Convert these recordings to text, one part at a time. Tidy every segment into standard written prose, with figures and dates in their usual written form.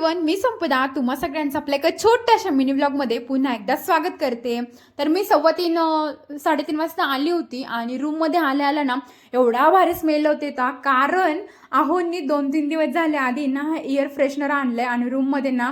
Everyone, मी संपदा तुम्हा सगळ्यांचं आपल्या एका छोट्याशा मिनी व्लॉगमध्ये पुन्हा एकदा स्वागत करते। तर मी 3:15 वाजता आली होती आणि रूममध्ये आल्या ना एवढा भारी स्मेल होते कारण आहोंनी 2-3 दिवस झाले आधी ना एअर फ्रेशनर आणलंय आणि रूममध्ये ना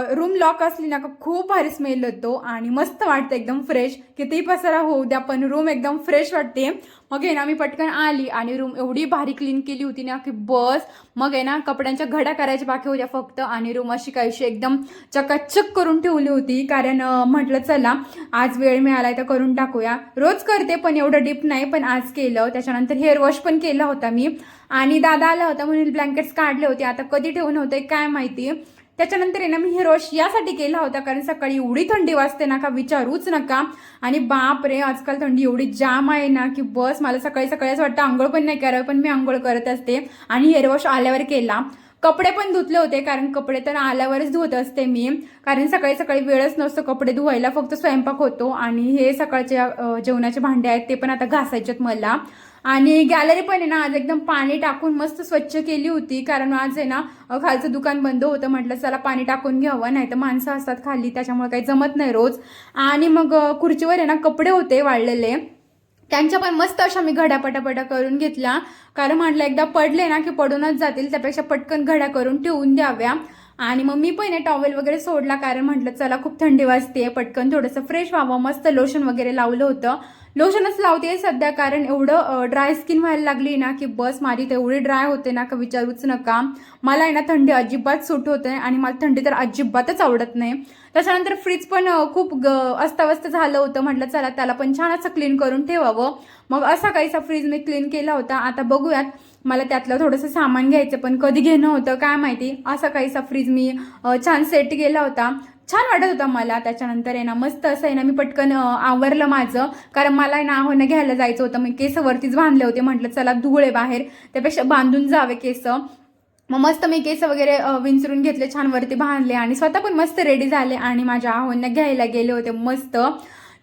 रूम लॉक असली ना खूप भारी स्मेल येतो आणि मस्त वाटतं एकदम फ्रेश। कितीही पसारा होऊ द्या पण रूम एकदम फ्रेश वाटते। मग आहे ना मी पटकन आली आणि रूम एवढी भारी क्लीन केली होती ना की बस। मग आहे ना कपड्यांच्या घड्या करायच्या बाकी होत्या फक्त आणि रूम अशी काहीशी एकदम चकाचक करून ठेवली होती कारण म्हटलं चला आज वेळ मिळालाय तर करून टाकूया। रोज करते पण एवढं डीप नाही, पण आज केलं। त्याच्यानंतर हेअर वॉश पण केला होता मी आणि दादा आला होता म्हणून ब्लँकेट्स काढले होते, आता कधी ठेवून होते काय माहिती। त्याच्यानंतर आहे ना मी हेअर वॉश यासाठी केला होता कारण सकाळी एवढी थंडी वाजते ना का विचारूच नका। आणि बाप रे आजकाल थंडी एवढी जाम आहे ना की बस मला सकाळी सकाळी असं वाटतं आंघोळ पण नाही करावं, पण मी आंघोळ करत असते आणि हेअर वॉश आल्यावर केला। कपडे पण धुतले होते कारण कपडे तर आल्यावरच धुवत असते मी, कारण सकाळी सकाळी वेळच नसतो कपडे धुवायला, फक्त स्वयंपाक होतो आणि हे सकाळच्या जेवणाचे भांडे आहेत ते पण आता घासायचेत मला। आणि गॅलरी पण आहे ना आज एकदम पाणी टाकून मस्त स्वच्छ केली होती कारण आज आहे ना खालचं दुकान बंद होतं, म्हटलं चला पाणी टाकून घ्यावं, नाही तर माणसं असतात खाली त्याच्यामुळे काही जमत नाही रोज। आणि मग खुर्चीवर आहे ना कपडे होते वाळलेले, त्यांच्या पण मस्त अशा मी घड्या पटापटा करून घेतल्या कारण म्हटलं एकदा पडले ना की पडूनच जातील, त्यापेक्षा पटकन घड्या करून ठेवून द्याव्या। आणि मग मी पण टॉवेल वगैरे सोडला कारण म्हटलं चला खूप थंडी वाजते पटकन थोडंसं फ्रेश व्हावं। मस्त लोशन वगैरे लावलं होतं, लोशनच लावते सध्या कारण एवढं ड्राय स्किन व्हायला लागली ना की बस माझी तेवढी ड्राय होते ना का विचारूच नका। मला आहे ना थंडी अजिबात सूट होते आणि मला थंडी तर अजिबातच आवडत नाही। त्याच्यानंतर फ्रीज पण खूप अस्ताव्यस्त झालं होतं, म्हटलं चला त्याला पण छान असं क्लीन करून ठेवावं। मग असा काहीसा फ्रीज मी क्लीन केला होता, आता बघूयात मला त्यातलं थोडंसं सामान घ्यायचं पण कधी घेणं होतं काय माहिती। असा काहीसा फ्रीज मी छान सेट केला होता, छान वाटत होता मला। त्याच्यानंतर आहे ना मस्त असं आहे ना मी पटकन आवरलं माझं कारण मला आहे ना आहोंना घ्यायला जायचं होतं, मी केस वरतीच बांधले होते, म्हटलं चला धुळे बाहेर त्यापेक्षा बांधून जावे केस। मग मस्त मी केस वगैरे विंचरून घेतले, छान वरती बांधले आणि स्वतः पण मस्त रेडी झाले आणि माझ्या आहोंना घ्यायला गेले होते मस्त।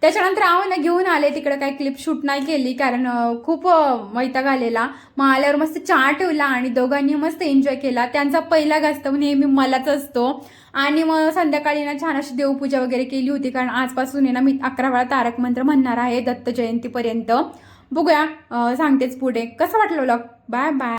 त्याच्यानंतर आहोंना घेऊन आले, तिकडे काही क्लिप शूट नाही केली कारण खूप वैताग आलेला। मग आल्यावर मस्त चहा ठेवला आणि दोघांनी मस्त एन्जॉय केला, त्यांचा पहिला घास तर नेहमी मलाच असतो। आणि मग संध्याकाळी ना छान अशी देवपूजा वगैरे केली होती कारण आजपासून आहे ना मी 11 वेळा तारक मंत्र म्हणणार आहे दत्त जयंतीपर्यंत। बघूया सांगतेच पुढे। कसं वाटलं व्लॉग? Bye bye.